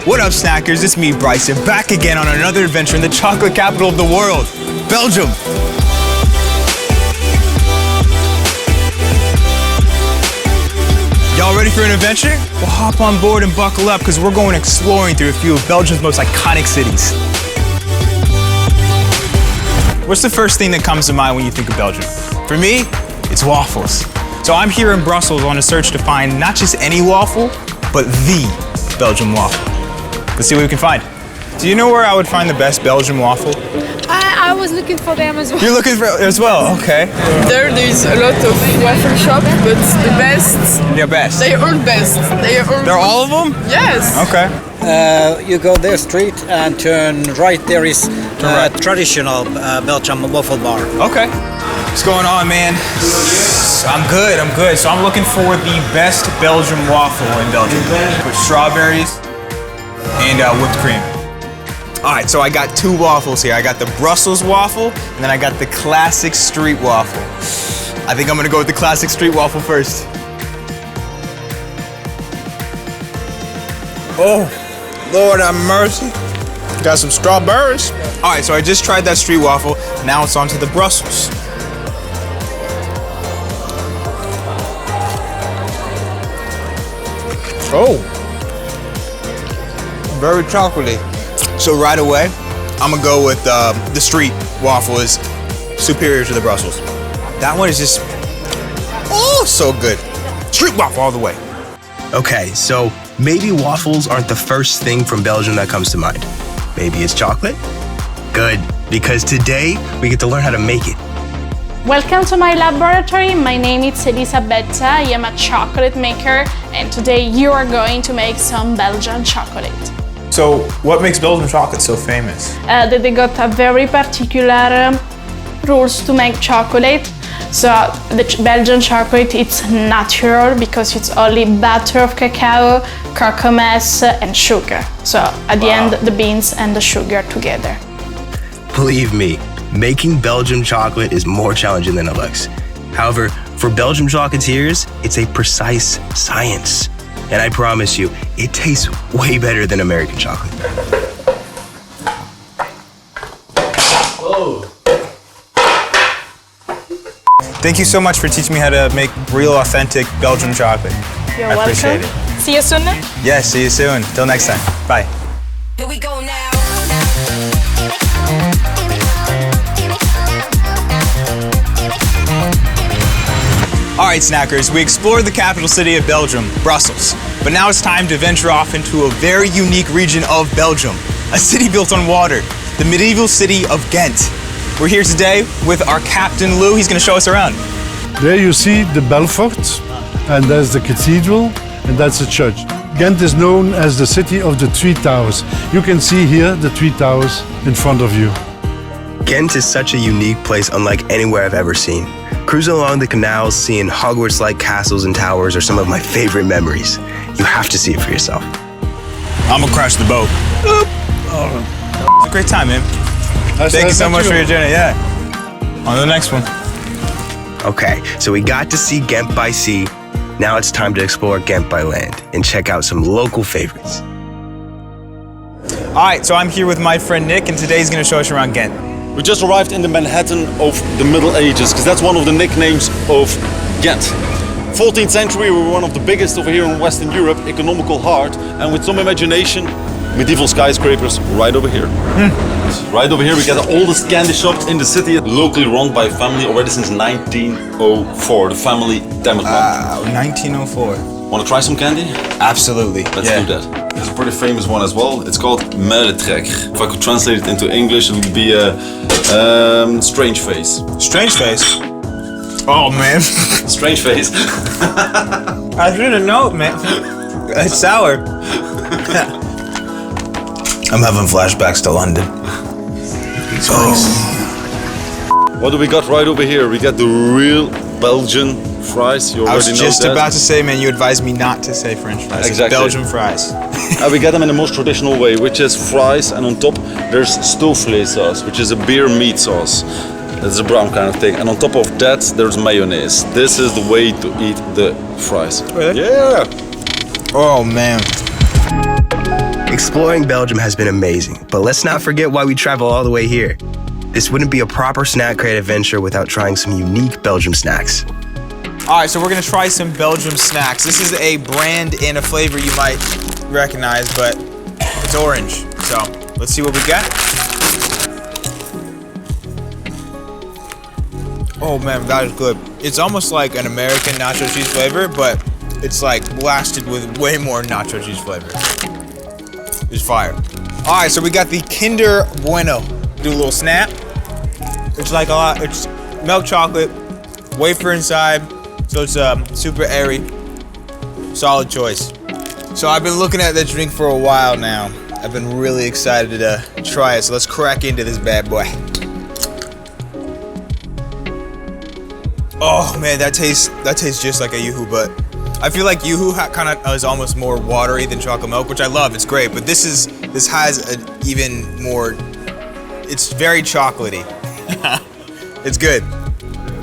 What up, snackers? It's me, Bryson, back again on another adventure in the chocolate capital of the world, Belgium. Y'all ready for an adventure? Well, hop on board and buckle up, because we're going exploring through a few of Belgium's most iconic cities. What's the first thing that comes to mind when you think of Belgium? For me, it's waffles. So I'm here in Brussels on a search to find not just any waffle, but the Belgian waffle. Let's see what we can find. Do you know where I would find the best Belgian waffle? I was looking for them as well. You're looking for as well, okay. There's a lot of waffle shops, but the best. They're best. They are best. They're all of them? Yes. Okay. You go there street and turn right. There is traditional Belgian waffle bar. Okay. What's going on, man? I'm good. So I'm looking for the best Belgian waffle in Belgium with strawberries and whipped cream. All right, so I got two waffles here. I got the Brussels waffle, and then I got the classic street waffle. I think I'm gonna go with the classic street waffle first. Oh, Lord have mercy. Got some strawberries. All right, so I just tried that street waffle. Now it's on to the Brussels. Oh, very chocolatey. So right away, I'm gonna go with the street waffle is superior to the Brussels. That one is just, oh, so good. Street waffle all the way. Okay, so maybe waffles aren't the first thing from Belgium that comes to mind. Maybe it's chocolate? Good, because today we get to learn how to make it. Welcome to my laboratory. My name is Elisabetta. I am a chocolate maker, and today you are going to make some Belgian chocolate. So what makes Belgian chocolate so famous? That they got a very particular rules to make chocolate. So the Belgian chocolate, it's natural because it's only butter of cacao, cocoa mass, and sugar. So at the end, the beans and the sugar together. Believe me, making Belgian chocolate is more challenging than it looks. However, for Belgian chocolatiers, it's a precise science. And I promise you, it tastes way better than American chocolate. Whoa. Thank you so much for teaching me how to make real, authentic Belgian chocolate. You're I appreciate welcome. it. See you soon. Yes, see you soon. Till next time. Bye. Here we go now. All right, snackers, we explored the capital city of Belgium, Brussels. But now it's time to venture off into a very unique region of Belgium, a city built on water, the medieval city of Ghent. We're here today with our captain, Lou. He's gonna show us around. There you see the Belfort, and there's the cathedral, and that's the church. Ghent is known as the city of the three towers. You can see here the three towers in front of you. Ghent is such a unique place unlike anywhere I've ever seen. Cruising along the canals, seeing Hogwarts-like castles and towers are some of my favorite memories. You have to see it for yourself. I'm gonna crash the boat. It's a great time, man. Thank you so much for your journey, yeah. On to the next one. Okay, so we got to see Ghent by sea. Now it's time to explore Ghent by land and check out some local favorites. All right, so I'm here with my friend Nick, and today he's gonna show us around Ghent. We just arrived in the Manhattan of the Middle Ages, because that's one of the nicknames of Ghent. 14th century, we were one of the biggest over here in Western Europe, economical heart, and with some imagination, medieval skyscrapers right over here. Right over here, we got the oldest candy shop in the city, locally run by a family already since 1904, the family Temmerman. Wow, 1904. Want to try some candy? Absolutely. Let's do that. There's a pretty famous one as well. It's called Merletrek. If I could translate it into English, it would be a strange face. Strange face? Oh, man. Strange face. I didn't know, man. It's sour. I'm having flashbacks to London. What do we got right over here? We got the real Belgian fries. You already know that. I was just about to say, man, you advised me not to say French fries. Exactly. It's Belgian fries. We get them in the most traditional way, which is fries, and on top there's stoofvlees sauce, which is a beer meat sauce. It's a brown kind of thing. And on top of that, there's mayonnaise. This is the way to eat the fries. Really? Yeah. Oh, man. Exploring Belgium has been amazing, but let's not forget why we travel all the way here. This wouldn't be a proper SnackCrate adventure without trying some unique Belgium snacks. All right, so we're gonna try some Belgium snacks. This is a brand and a flavor you might recognize, but it's orange. So let's see what we got. Oh man, that is good. It's almost like an American nacho cheese flavor, but it's like blasted with way more nacho cheese flavor. It's fire. All right, so we got the Kinder Bueno. Do a little snap. It's like it's milk chocolate, wafer inside, so it's super airy. Solid choice. So I've been looking at this drink for a while now. I've been really excited to try it, so let's crack into this bad boy. Oh man, that tastes just like a Yoo-hoo, but I feel like Yoo-hoo kind of is almost more watery than chocolate milk, which I love. It's great, but this has an even more. It's very chocolatey. It's good.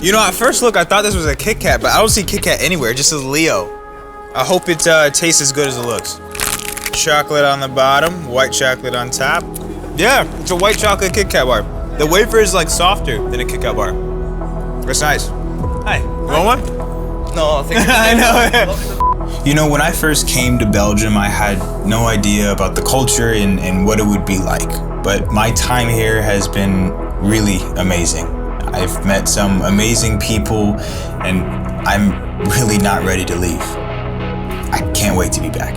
You know, at first look, I thought this was a Kit Kat, but I don't see Kit Kat anywhere. It just says Leo. I hope it tastes as good as it looks. Chocolate on the bottom, white chocolate on top. Yeah, it's a white chocolate Kit Kat bar. The wafer is like softer than a Kit Kat bar. That's nice. Hi, you want one? No, thank you. I know. You know, when I first came to Belgium, I had no idea about the culture and what it would be like. But my time here has been really amazing. I've met some amazing people, and I'm really not ready to leave. I can't wait to be back.